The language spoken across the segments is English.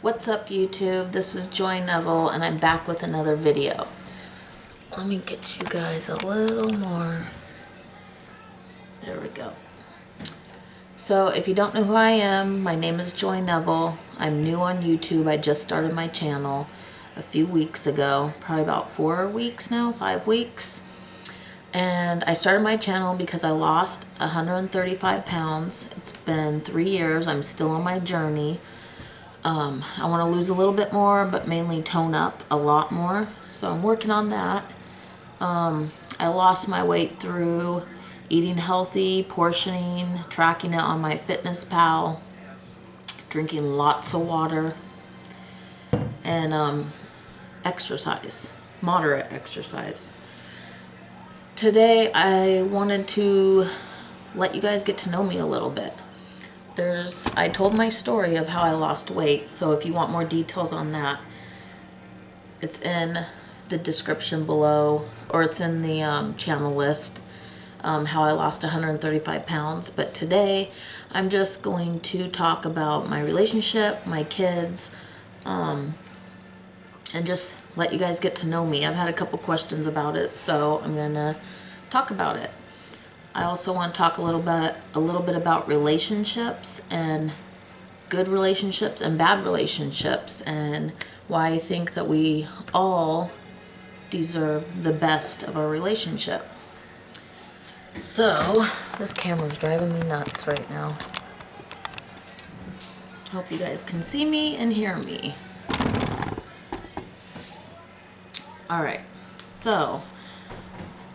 What's up, YouTube? This is Joy Neville and I'm back with another video. Let me get you guys a little more. There we go. So if you don't know who I am, my name is Joy Neville. I'm new on YouTube. I just started my channel a few weeks ago, probably about 4 weeks now, 5 weeks. And I started my channel because I lost 135 pounds. It's been 3 years. I'm still on my journey. I want to lose a little bit more, but mainly tone up a lot more. So I'm working on that. I lost my weight through eating healthy, portioning, tracking it on MyFitnessPal, drinking lots of water, and exercise, moderate exercise. Today I wanted to let you guys get to know me a little bit. I told my story of how I lost weight, so if you want more details on that, it's in the description below, or it's in the channel list, how I lost 135 pounds. But today I'm just going to talk about my relationship, my kids, and just let you guys get to know me. I've had a couple questions about it, so I'm gonna talk about it. I also want to talk a little bit about relationships, and good relationships and bad relationships, and why I think that we all deserve the best of our relationship. So, this camera's driving me nuts right now. Hope you guys can see me and hear me. Alright, so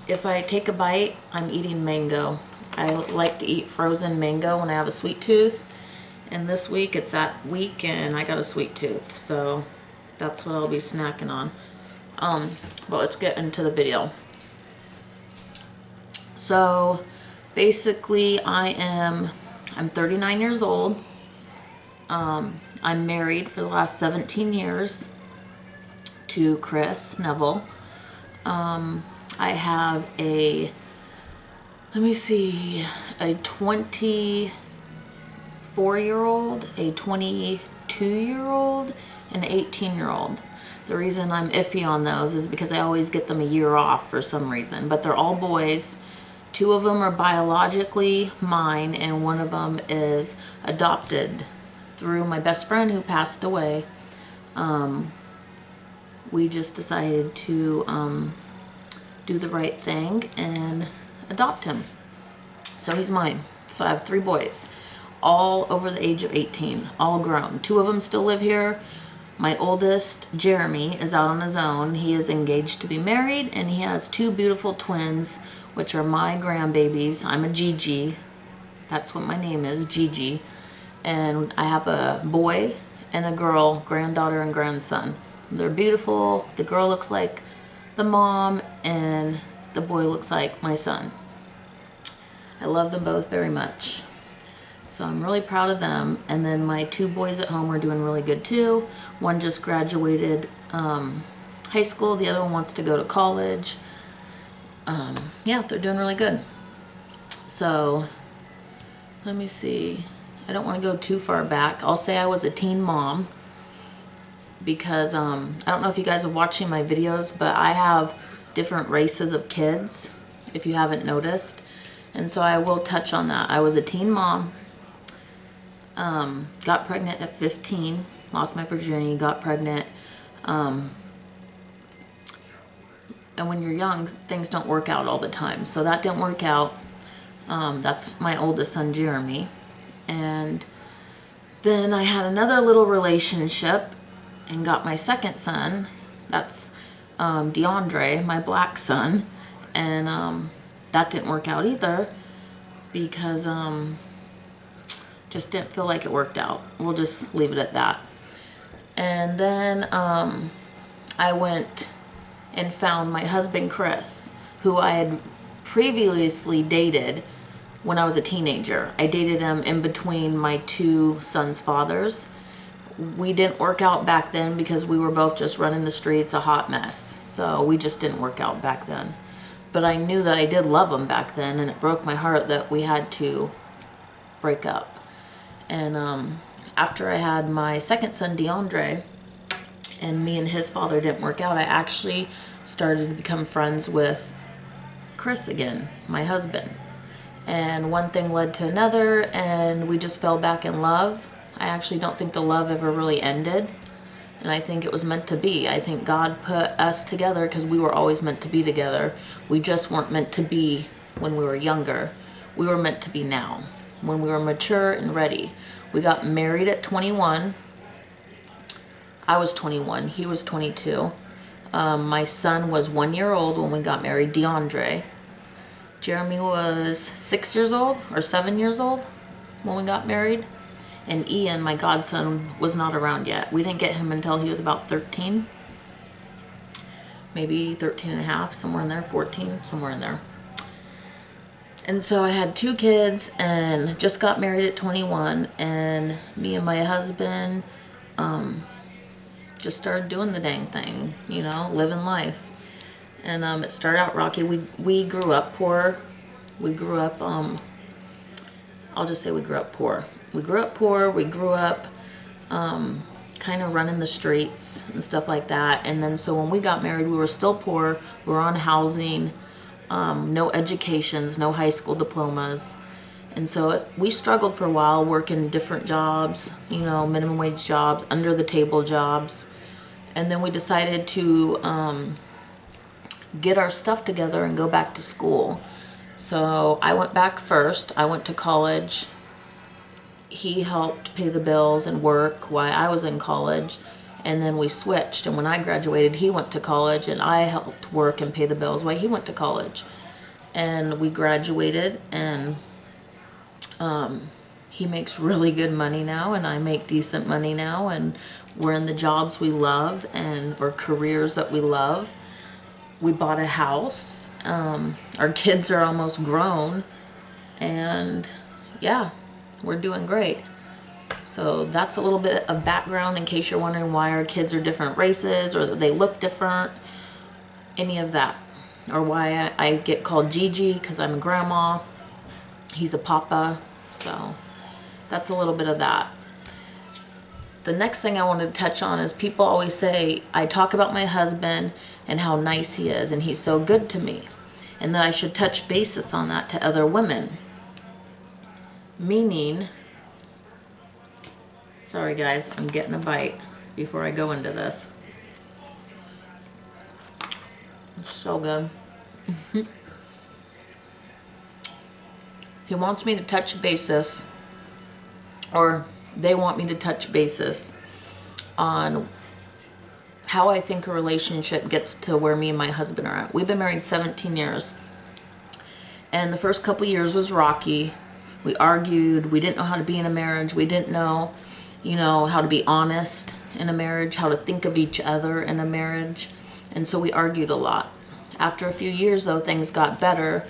if I take a bite, I'm eating mango. I like to eat frozen mango when I have a sweet tooth. And this week, it's that week and I got a sweet tooth. So that's what I'll be snacking on. But let's get into the video. So basically I'm 39 years old. I'm married for the last 17 years to Chris Neville. I have a 24-year-old, a 22-year-old, and an 18-year-old. The reason I'm iffy on those is because I always get them a year off for some reason, but they're all boys. 2 of them are biologically mine, and 1 of them is adopted through my best friend who passed away. We just decided to do the right thing and adopt him. So he's mine. So I have 3 boys, all over the age of 18, all grown. 2 of them still live here. My oldest, Jeremy, is out on his own. He is engaged to be married, and he has 2 beautiful twins, which are my grandbabies. I'm a Gigi. That's what my name is, Gigi. And I have a boy and a girl, granddaughter and grandson. They're beautiful. The girl looks like the mom, and the boy looks like my son. I love them both very much. So I'm really proud of them. And then my 2 boys at home are doing really good too. One just graduated high school. The other one wants to go to college. Yeah, they're doing really good. So let me see. I don't want to go too far back. I'll say I was a teen mom, because I don't know if you guys are watching my videos, but I have different races of kids, if you haven't noticed. And so I will touch on that. I was a teen mom, got pregnant at 15, lost my virginity, got pregnant. And when you're young, things don't work out all the time. So that didn't work out. That's my oldest son, Jeremy. And then I had another little relationship and got my second son. That's DeAndre, my black son. And that didn't work out either, because just didn't feel like it worked out. We'll just leave it at that. And then I went and found my husband, Chris, who I had previously dated when I was a teenager. I dated him in between my 2 sons' fathers. We didn't work out back then because we were both just running the streets a hot mess. So we just didn't work out back then. But I knew that I did love him back then, and it broke my heart that we had to break up. And after I had my second son, DeAndre, and me and his father didn't work out, I actually started to become friends with Chris again, my husband. And one thing led to another, and we just fell back in love. I actually don't think the love ever really ended, and I think it was meant to be. I think God put us together because we were always meant to be together. We just weren't meant to be when we were younger. We were meant to be now, when we were mature and ready. We got married at 21. I was 21. He was 22. My son was 1 year old when we got married, DeAndre. Jeremy was 6 years old or 7 years old when we got married. And Ian, my godson, was not around yet. We didn't get him until he was about 13. Maybe 13 and a half, somewhere in there, 14, somewhere in there. And so I had 2 kids and just got married at 21. And me and my husband just started doing the dang thing, you know, living life. And it started out rocky. We grew up poor. We grew up, I'll just say we grew up poor. We grew up poor. We grew up kind of running the streets and stuff like that. And then so when we got married, we were still poor. We were on housing, no educations, no high school diplomas. And so we struggled for a while working different jobs, you know, minimum wage jobs, under the table jobs. And then we decided to get our stuff together and go back to school. So I went back first. I went to college. He helped pay the bills and work while I was in college. And then we switched. And when I graduated, he went to college and I helped work and pay the bills while he went to college. And we graduated, and he makes really good money now, and I make decent money now, and we're in the jobs we love or careers that we love. We bought a house. Our kids are almost grown, and yeah, we're doing great. So that's a little bit of background in case you're wondering why our kids are different races or that they look different, any of that. Or why I get called Gigi because I'm a grandma. He's a papa. So that's a little bit of that. The next thing I wanted to touch on is people always say I talk about my husband and how nice he is and he's so good to me, and that I should touch basis on that to other women. Meaning, sorry guys, I'm getting a bite before I go into this. It's so good. He wants me to touch basis, or they want me to touch basis on how I think a relationship gets to where me and my husband are at. We've been married 17 years. And the first couple years was rocky. We argued. We didn't know how to be in a marriage. We didn't know, how to be honest in a marriage, how to think of each other in a marriage. And so we argued a lot. After a few years, though, things got better.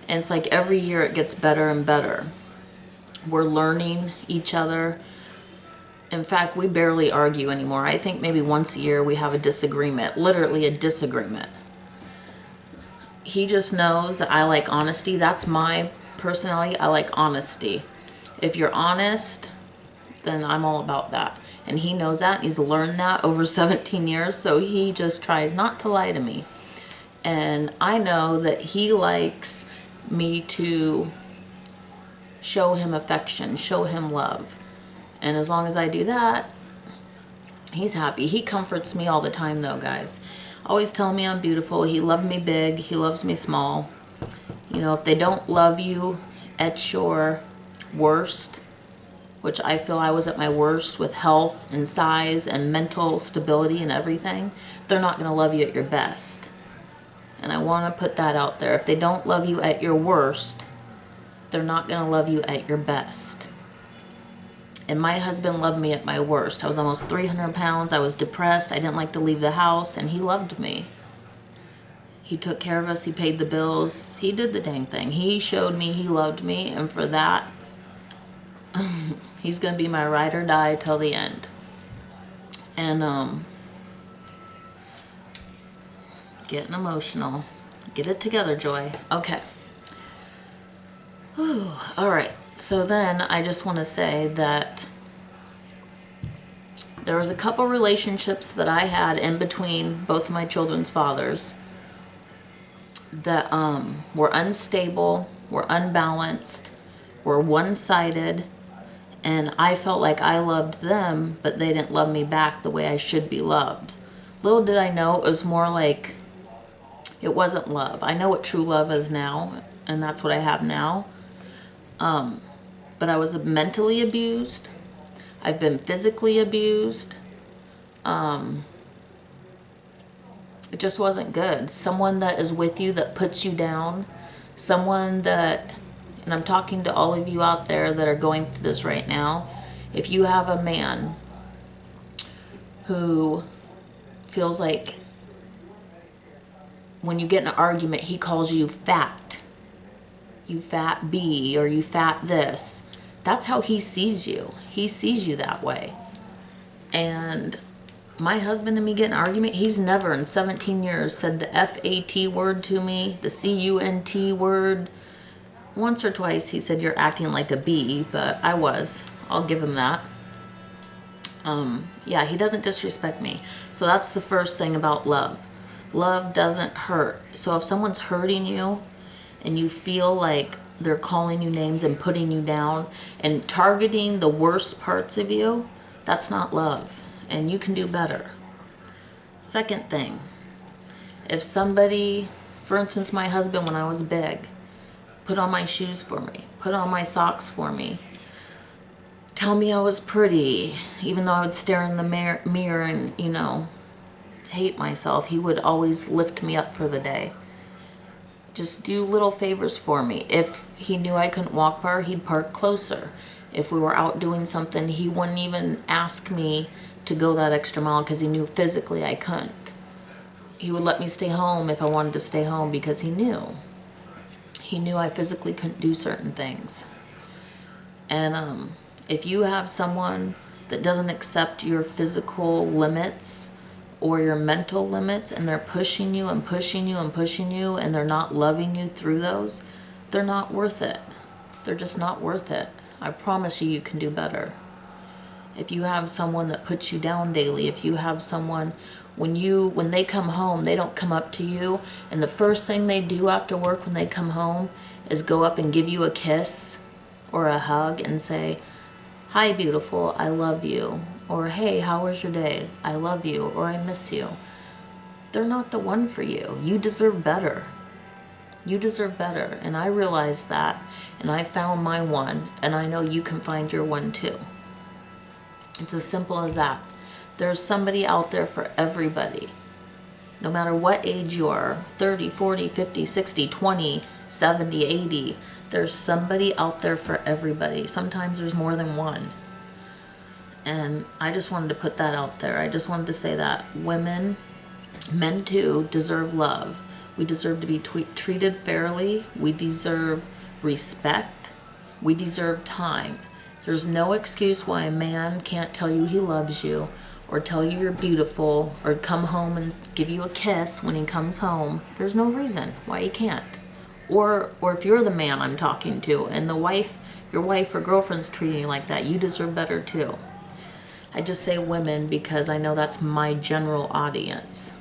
And it's like every year it gets better and better. We're learning each other. In fact, we barely argue anymore. I think maybe once a year we have a disagreement, literally a disagreement. He just knows that I like honesty. That's my personality. I like honesty. If you're honest, then I'm all about that. And he knows that. He's learned that over 17 years, so he just tries not to lie to me. And I know that he likes me to show him affection, show him love. And as long as I do that, he's happy. He comforts me all the time though, guys. Always telling me I'm beautiful. He loved me big. He loves me small. If they don't love you at your worst, which I feel I was at my worst with health and size and mental stability and everything, they're not going to love you at your best. And I want to put that out there. If they don't love you at your worst, they're not going to love you at your best. And my husband loved me at my worst. I was almost 300 pounds. I was depressed. I didn't like to leave the house, and he loved me. He took care of us. He paid the bills. He did the dang thing. He showed me he loved me, and for that, he's going to be my ride or die till the end. And, getting emotional. Get it together, Joy. Okay. Whew. All right. So then I just want to say that There was a couple relationships that I had in between both of my children's fathers that were unstable, were unbalanced, were one-sided, and I felt like I loved them, but they didn't love me back the way I should be loved. Little did I know it was more like, it wasn't love. I know what true love is now, and that's what I have now. But I was mentally abused. I've been physically abused. It just wasn't good. Someone that is with you that puts you down. Someone that, and I'm talking to all of you out there that are going through this right now. If you have a man who feels like when you get in an argument, he calls you fat. You fat B, or you fat this. That's how he sees you. He sees you that way. And my husband and me get in an argument, he's never in 17 years said the F-A-T word to me, the C-U-N-T word. Once or twice he said, you're acting like a B, but I was. I'll give him that. Yeah, he doesn't disrespect me. So that's the first thing about love. Love doesn't hurt. So if someone's hurting you and you feel like they're calling you names and putting you down and targeting the worst parts of you, that's not love. And you can do better. Second thing, if somebody, for instance, my husband when I was big, put on my shoes for me, put on my socks for me, tell me I was pretty, even though I would stare in the mirror and, you know, hate myself, he would always lift me up for the day. Just do little favors for me. If he knew I couldn't walk far, he'd park closer. If we were out doing something, he wouldn't even ask me to go that extra mile because he knew physically I couldn't. He would let me stay home if I wanted to stay home because he knew. He knew I physically couldn't do certain things. And if you have someone that doesn't accept your physical limits or your mental limits and they're pushing you and pushing you and pushing you and they're not loving you through those, they're not worth it. They're just not worth it. I promise you, you can do better. If you have someone that puts you down daily, if you have someone, when they come home, they don't come up to you and the first thing they do after work when they come home is go up and give you a kiss or a hug and say, hi beautiful, I love you. Or hey, how was your day? I love you, or I miss you. They're not the one for you. You deserve better. You deserve better. And I realized that, and I found my one, and I know you can find your one too. It's as simple as that. There's somebody out there for everybody. No matter what age you are, 30, 40, 50, 60, 20, 70, 80, there's somebody out there for everybody. Sometimes there's more than one. And I just wanted to put that out there. I just wanted to say that women, men too, deserve love. We deserve to be treated fairly. We deserve respect. We deserve time. There's no excuse why a man can't tell you he loves you or tell you you're beautiful or come home and give you a kiss when he comes home. There's no reason why he can't. Or if you're the man I'm talking to and your wife or girlfriend's treating you like that, you deserve better too. I just say women because I know that's my general audience.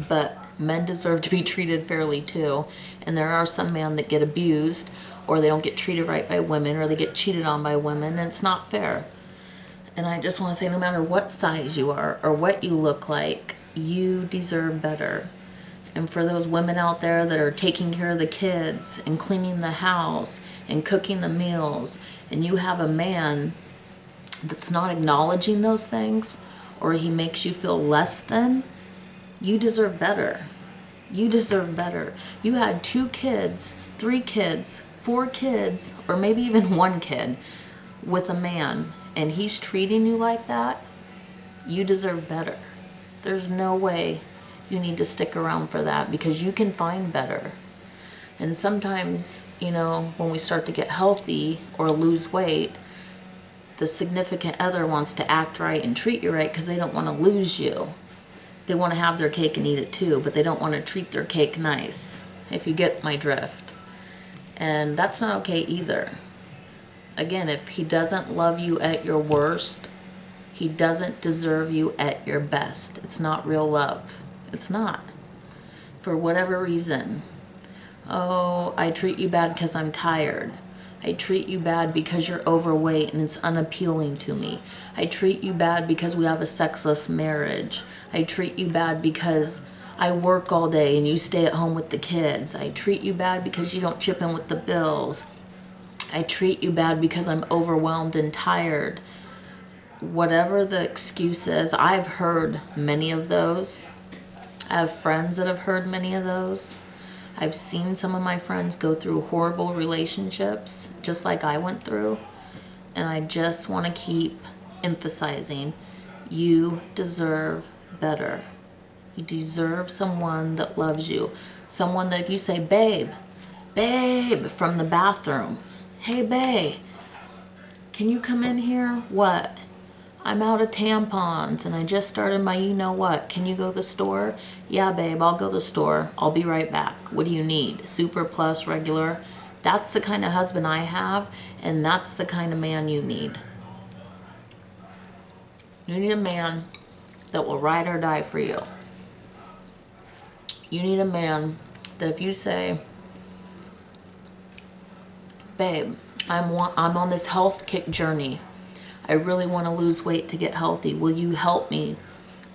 But men deserve to be treated fairly too. And there are some men that get abused or they don't get treated right by women or they get cheated on by women, and it's not fair. And I just want to say no matter what size you are or what you look like, you deserve better. And for those women out there that are taking care of the kids and cleaning the house and cooking the meals, and you have a man that's not acknowledging those things, or he makes you feel less than, you deserve better. You deserve better. You had 2 kids, 3 kids, 4 kids, or maybe even 1 kid with a man, and he's treating you like that, you deserve better. There's no way you need to stick around for that because you can find better. And sometimes, you know, when we start to get healthy or lose weight, the significant other wants to act right and treat you right because they don't want to lose you. They want to have their cake and eat it too, but they don't want to treat their cake nice, if you get my drift. And that's not okay either. Again, if he doesn't love you at your worst, He doesn't deserve you at your best. It's not real love. It's not. For whatever reason. Oh, I treat you bad because I'm tired. I treat you bad because you're overweight and it's unappealing to me. I treat you bad because we have a sexless marriage. I treat you bad because I work all day and you stay at home with the kids. I treat you bad because you don't chip in with the bills. I treat you bad because I'm overwhelmed and tired. Whatever the excuse is, I've heard many of those. I have friends that have heard many of those. I've seen some of my friends go through horrible relationships, just like I went through. And I just want to keep emphasizing, you deserve better. You deserve someone that loves you. Someone that if you say, babe, from the bathroom, hey, babe, can you come in here? What? I'm out of tampons and I just started my you know what. Can you go to the store? Yeah, babe, I'll go to the store. I'll be right back. What do you need? Super, plus, regular? That's the kind of husband I have, and that's the kind of man you need. You need a man that will ride or die for you. You need a man that if you say, babe, I'm on this health kick journey. I really want to lose weight to get healthy. Will you help me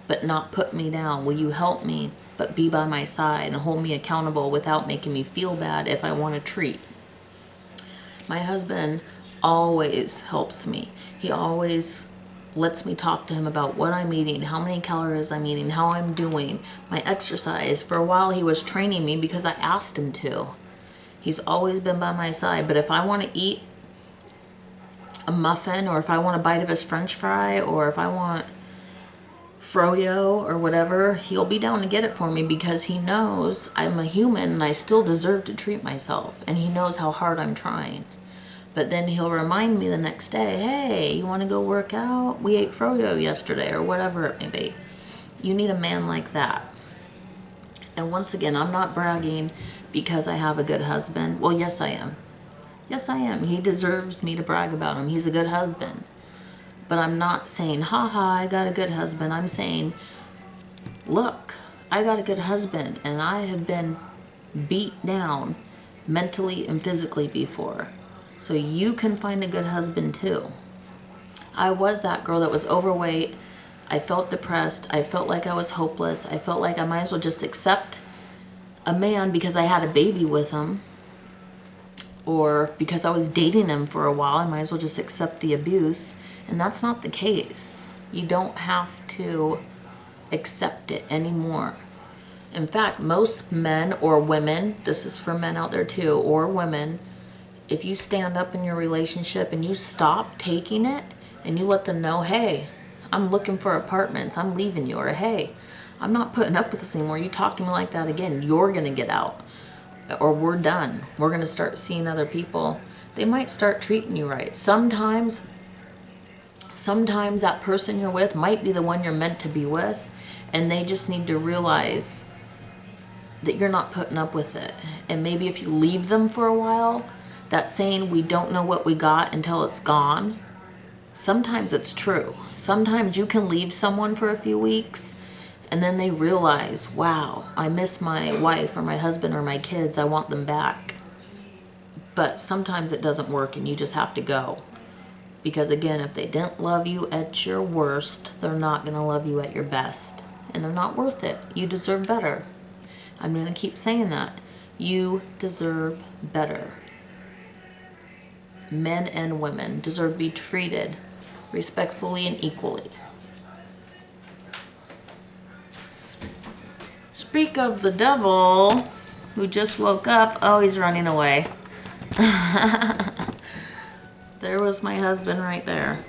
but not put me down? Will you help me but be by my side and hold me accountable without making me feel bad if I want a treat? My husband always helps me. He always lets me talk to him about what I'm eating, how many calories I'm eating, how I'm doing, my exercise. For a while he was training me because I asked him to. He's always been by my side. But if I want to eat a muffin, or if I want a bite of his french fry, or if I want froyo or whatever, he'll be down to get it for me because he knows I'm a human and I still deserve to treat myself, and he knows how hard I'm trying. But then he'll remind me the next day, hey, you want to go work out? We ate froyo yesterday, or whatever it may be. You need a man like that. And once again, I'm not bragging because I have a good husband. Well, yes, I am. Yes, I am. He deserves me to brag about him. He's a good husband. But I'm not saying, ha, I got a good husband. I'm saying, look, I got a good husband, and I have been beat down mentally and physically before. So you can find a good husband too. I was that girl that was overweight. I felt depressed. I felt like I was hopeless. I felt like I might as well just accept a man because I had a baby with him, or because I was dating him for a while, I might as well just accept the abuse. And that's not the case. You don't have to accept it anymore. In fact, most men or women, this is for men out there too, or women, if you stand up in your relationship and you stop taking it and you let them know, hey, I'm looking for apartments, I'm leaving you, or hey, I'm not putting up with this anymore, you talk to me like that again, you're gonna get out. Or we're done. We're going to start seeing other people. They might start treating you right. Sometimes that person you're with might be the one you're meant to be with, and they just need to realize that you're not putting up with it. And maybe if you leave them for a while, that saying, we don't know what we got until it's gone, sometimes it's true. Sometimes you can leave someone for a few weeks, and then they realize, wow, I miss my wife or my husband or my kids. I want them back. But sometimes it doesn't work and you just have to go. Because again, if they didn't love you at your worst, they're not going to love you at your best. And they're not worth it. You deserve better. I'm going to keep saying that. You deserve better. Men and women deserve to be treated respectfully and equally. Speak of the devil, who just woke up. Oh, he's running away. There was my husband right there.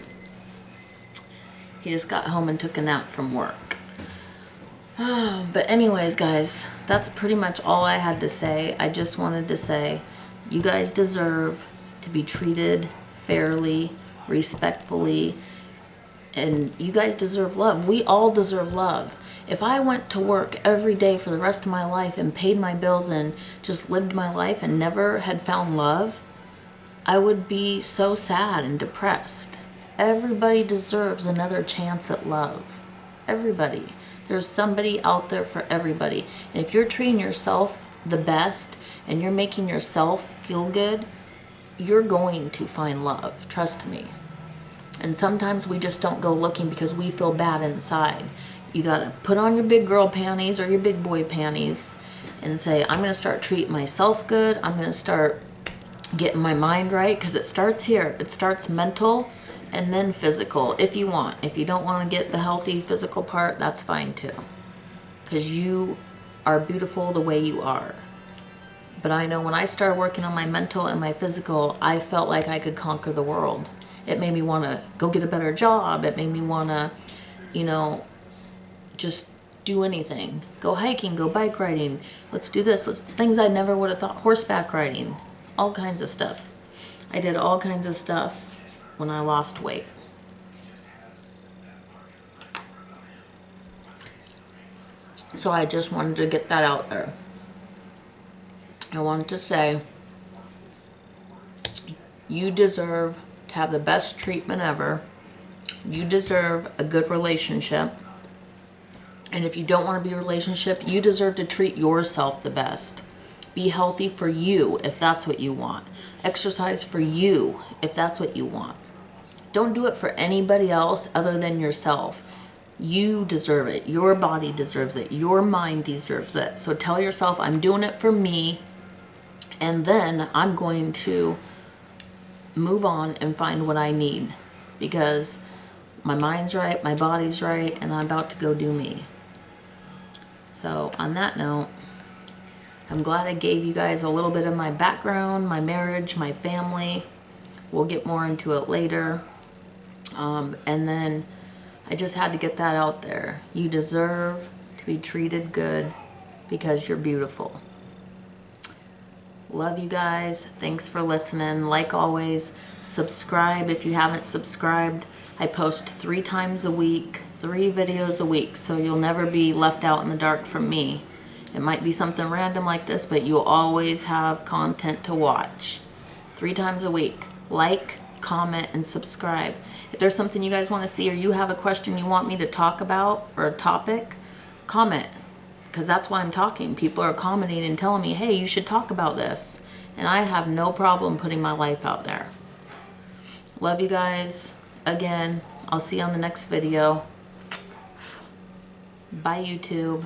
He just got home and took a nap from work. But anyways, guys, that's pretty much all I had to say. I just wanted to say, you guys deserve to be treated fairly, respectfully, and you guys deserve love. We all deserve love. If I went to work every day for the rest of my life and paid my bills and just lived my life and never had found love, I would be so sad and depressed. Everybody deserves another chance at love. Everybody. There's somebody out there for everybody. And if you're treating yourself the best and you're making yourself feel good, you're going to find love. Trust me. And sometimes we just don't go looking because we feel bad inside. You gotta put on your big girl panties or your big boy panties and say, I'm gonna start treating myself good. I'm gonna start getting my mind right, because it starts here. It starts mental and then physical if you want. If you don't want to get the healthy physical part, that's fine too, because you are beautiful the way you are. But I know when I started working on my mental and my physical, I felt like I could conquer the world. It made me want to go get a better job. It made me want to, you know, just do anything. Go hiking, go bike riding. Let's do this. Things I never would have thought. Horseback riding. All kinds of stuff. I did all kinds of stuff when I lost weight. So I just wanted to get that out there. I wanted to say, you deserve to have the best treatment ever. You deserve a good relationship. And if you don't want to be in a relationship, you deserve to treat yourself the best. Be healthy for you if that's what you want. Exercise for you if that's what you want. Don't do it for anybody else other than yourself. You deserve it. Your body deserves it. Your mind deserves it. So tell yourself, I'm doing it for me, and then I'm going to move on and find what I need, because my mind's right, my body's right, and I'm about to go do me. So on that note, I'm glad I gave you guys a little bit of my background, my marriage, my family. We'll get more into it later. And then I just had to get that out there. You deserve to be treated good because you're beautiful. Love you guys. Thanks for listening. Like always, subscribe if you haven't subscribed. I post 3 times a week, 3 videos a week, so you'll never be left out in the dark from me. It might be something random like this, but you'll always have content to watch. 3 times a week. Like, comment, and subscribe. If there's something you guys want to see, or you have a question you want me to talk about, or a topic, comment. Because that's why I'm talking. People are commenting and telling me, hey, you should talk about this. And I have no problem putting my life out there. Love you guys. Again, I'll see you on the next video. Bye, YouTube.